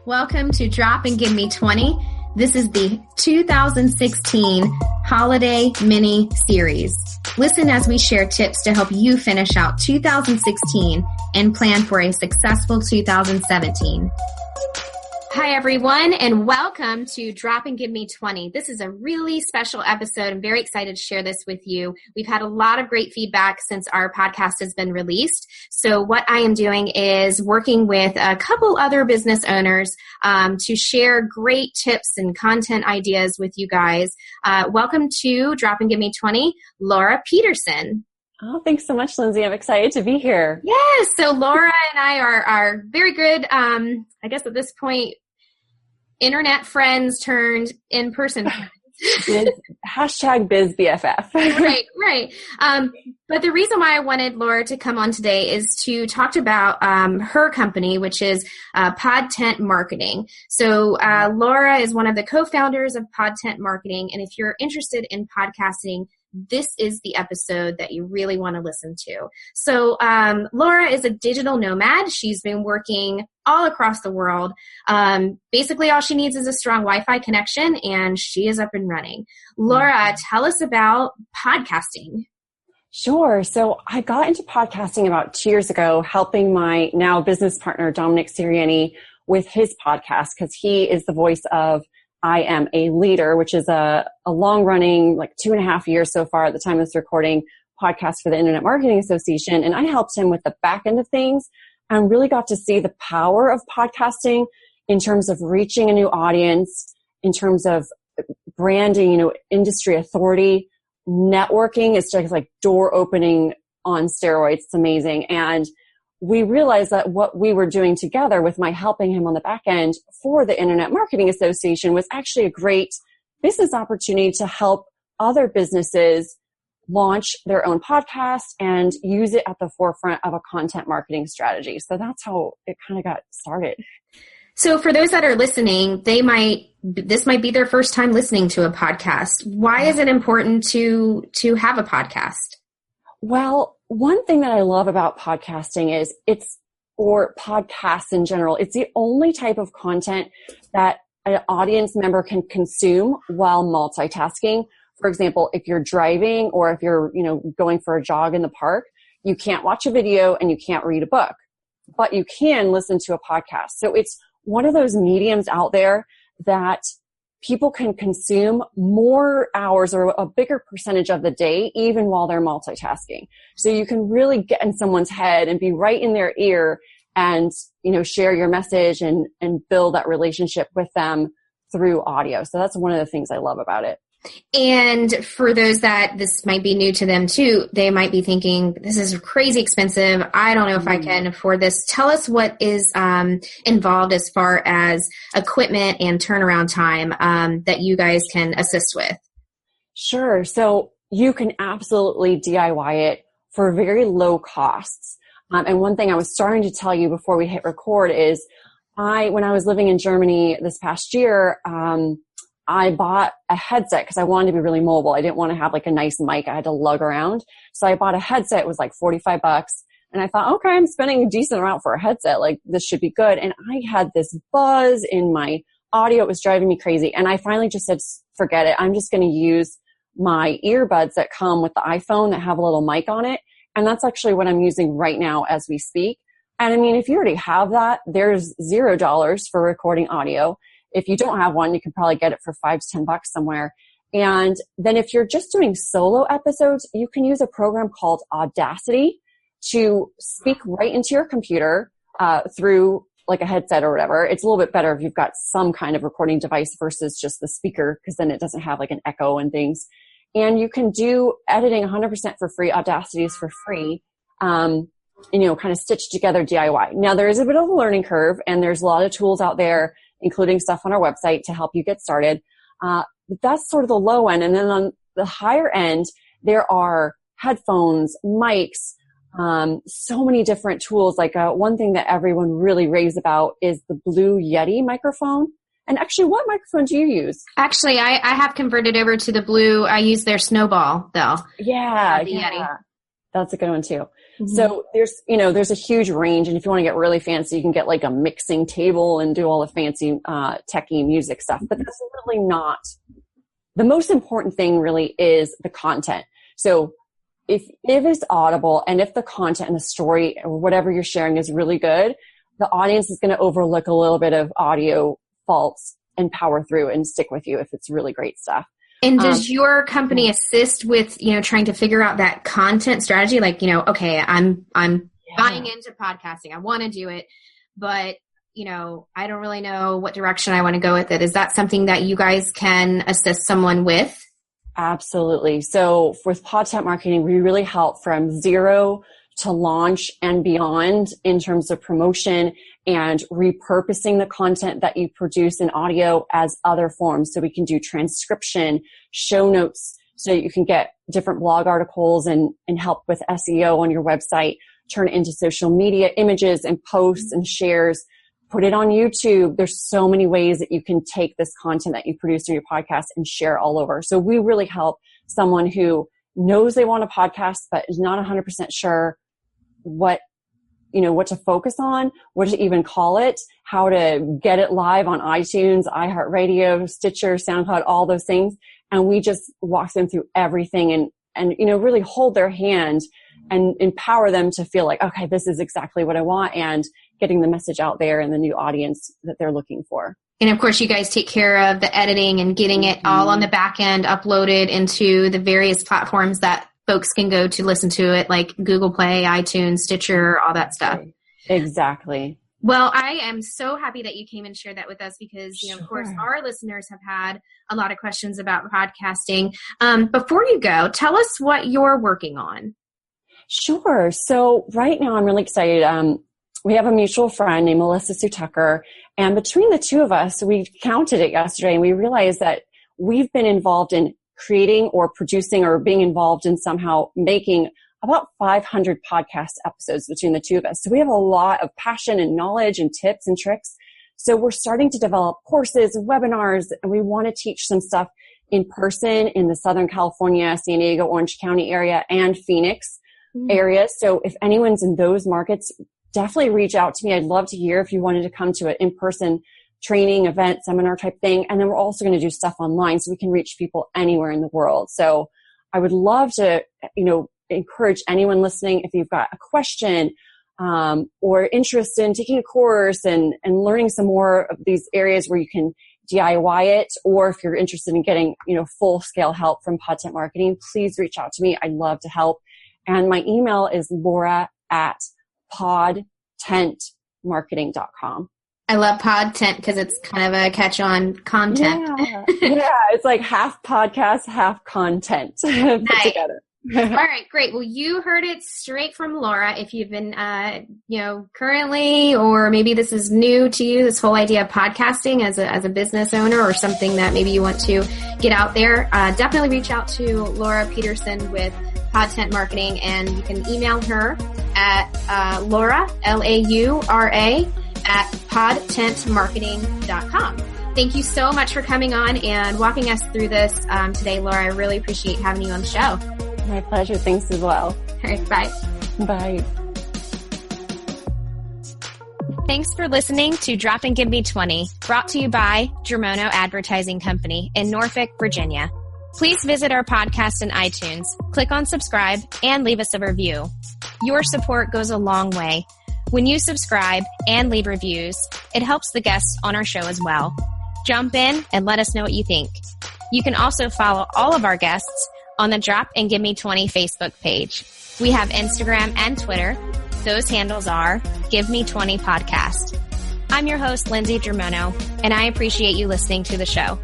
Welcome to Drop and Give Me 20. This is the 2016 Holiday Mini Series. Listen as we share tips to help you finish out 2016 and plan for a successful 2017. Hi, everyone, and welcome to Drop and Give Me 20. This is a really special episode. I'm very excited to share this with you. We've had a lot of great feedback since our podcast has been released. So what I am doing is working with a couple other business owners to share great tips and content ideas with you guys. Welcome to Drop and Give Me 20, Laura Petersen. Oh, thanks so much, Lindsay. I'm excited to be here. Yes. So Laura and I are very good, I guess at this point, internet friends turned in-person friends. Hashtag BizBFF. Right. But the reason why I wanted Laura to come on today is to talk about her company, which is Podtent Marketing. So Laura is one of the co-founders of Podtent Marketing. And if you're interested in podcasting, this is the episode that you really want to listen to. So Laura is a digital nomad. She's been working all across the world. Basically, all she needs is a strong Wi-Fi connection, and she is up and running. Laura, tell us about podcasting. Sure. So I got into podcasting about 2 years ago, helping my now business partner, Dominic Sirianni, with his podcast, because he is the voice of I Am a Leader, which is a long-running, like 2.5 years so far at the time of this recording, podcast for the Internet Marketing Association. And I helped him with the back end of things and really got to see the power of podcasting in terms of reaching a new audience, in terms of branding, industry authority. Networking is just like door opening on steroids. It's amazing. And we realized that what we were doing together with my helping him on the back end for the Internet Marketing Association was actually a great business opportunity to help other businesses launch their own podcast and use it at the forefront of a content marketing strategy. So that's how it kind of got started. So for those that are listening, this might be their first time listening to a podcast. Why is it important to have a podcast? Well, one thing that I love about podcasting is or podcasts in general, it's the only type of content that an audience member can consume while multitasking. For example, if you're driving or if you're, going for a jog in the park, you can't watch a video and you can't read a book, but you can listen to a podcast. So it's one of those mediums out there that people can consume more hours or a bigger percentage of the day, even while they're multitasking. So you can really get in someone's head and be right in their ear and, share your message and build that relationship with them through audio. So that's one of the things I love about it. And for those that this might be new to them too, they might be thinking, this is crazy expensive. I don't know if I can afford this. Tell us what is involved as far as equipment and turnaround time that you guys can assist with. Sure. So you can absolutely DIY it for very low costs. And one thing I was starting to tell you before we hit record is when I was living in Germany this past year, I bought a headset because I wanted to be really mobile. I didn't want to have like a nice mic I had to lug around. So I bought a headset. It was like $45. And I thought, okay, I'm spending a decent amount for a headset. Like this should be good. And I had this buzz in my audio. It was driving me crazy. And I finally just said, forget it. I'm just going to use my earbuds that come with the iPhone that have a little mic on it. And that's actually what I'm using right now as we speak. And I mean, if you already have that, there's $0 for recording audio. If you don't have one, you can probably get it for $5 to $10 somewhere. And then if you're just doing solo episodes, you can use a program called Audacity to speak right into your computer through like a headset or whatever. It's a little bit better if you've got some kind of recording device versus just the speaker, because then it doesn't have like an echo and things. And you can do editing 100% for free. Audacity is for free. And, kind of stitch together DIY. Now, there is a bit of a learning curve, and there's a lot of tools out there, including stuff on our website to help you get started. But that's sort of the low end. And then on the higher end, there are headphones, mics, so many different tools. Like one thing that everyone really raves about is the Blue Yeti microphone. And actually, what microphone do you use? Actually, I have converted over to the Blue. I use their Snowball, though. Yeah. The Yeti. That's a good one too. Mm-hmm. So there's a huge range. And if you want to get really fancy, you can get like a mixing table and do all the fancy, techie music stuff. But that's really not the most important thing. Really is the content. So if it's audible and if the content and the story or whatever you're sharing is really good, the audience is going to overlook a little bit of audio faults and power through and stick with you if it's really great stuff. And does your company assist with, trying to figure out that content strategy? Like, okay, I'm buying into podcasting. I want to do it, but, I don't really know what direction I want to go with it. Is that something that you guys can assist someone with? Absolutely. So with Podtent marketing, we really help from zero to launch and beyond in terms of promotion and repurposing the content that you produce in audio as other forms. So we can do transcription, show notes, so you can get different blog articles and help with SEO on your website, turn it into social media images and posts and shares, put it on YouTube. There's so many ways that you can take this content that you produce in your podcast and share all over. So we really help someone who knows they want a podcast, but is not 100% sure what to focus on, what to even call it, how to get it live on iTunes, iHeartRadio, Stitcher, SoundCloud, all those things. And we just walk them through everything and really hold their hand and empower them to feel like, okay, this is exactly what I want, and getting the message out there and the new audience that they're looking for. And of course, you guys take care of the editing and getting it all on the back end uploaded into the various platforms that folks can go to listen to it, like Google Play, iTunes, Stitcher, all that stuff. Exactly. Well, I am so happy that you came and shared that with us because, of course, our listeners have had a lot of questions about podcasting. Before you go, tell us what you're working on. Sure. So right now I'm really excited. We have a mutual friend named Melissa Sue Tucker, and between the two of us, we counted it yesterday and we realized that we've been involved in creating or producing or being involved in somehow making about 500 podcast episodes between the two of us. So we have a lot of passion and knowledge and tips and tricks. So we're starting to develop courses and webinars, and we want to teach some stuff in person in the Southern California, San Diego, Orange County area, and Phoenix areas. So if anyone's in those markets, definitely reach out to me. I'd love to hear if you wanted to come to an in-person training, event, seminar type thing. And then we're also going to do stuff online so we can reach people anywhere in the world. So I would love to, encourage anyone listening, if you've got a question, or interest in taking a course and learning some more of these areas where you can DIY it, or if you're interested in getting, full scale help from Podtent marketing, please reach out to me. I'd love to help. And my email is laura@podtentmarketing.com. I love Podtent because it's kind of a catch-on content. Yeah, it's like half podcast, half content put together. All right, great. Well, you heard it straight from Laura. If you've been, currently, or maybe this is new to you, this whole idea of podcasting as a business owner or something that maybe you want to get out there, definitely reach out to Laura Petersen with Podtent Marketing, and you can email her at Laura, Laura, at podtentmarketing.com. Thank you so much for coming on and walking us through this today, Laura. I really appreciate having you on the show. My pleasure. Thanks as well. All right, bye. Bye. Thanks for listening to Drop and Give Me 20, brought to you by Germono Advertising Company in Norfolk, Virginia. Please visit our podcast in iTunes, click on subscribe, and leave us a review. Your support goes a long way. When you subscribe and leave reviews, it helps the guests on our show as well. Jump in and let us know what you think. You can also follow all of our guests on the Drop and Give Me 20 Facebook page. We have Instagram and Twitter. Those handles are Give Me 20 Podcast. I'm your host, Lindsay Germono, and I appreciate you listening to the show.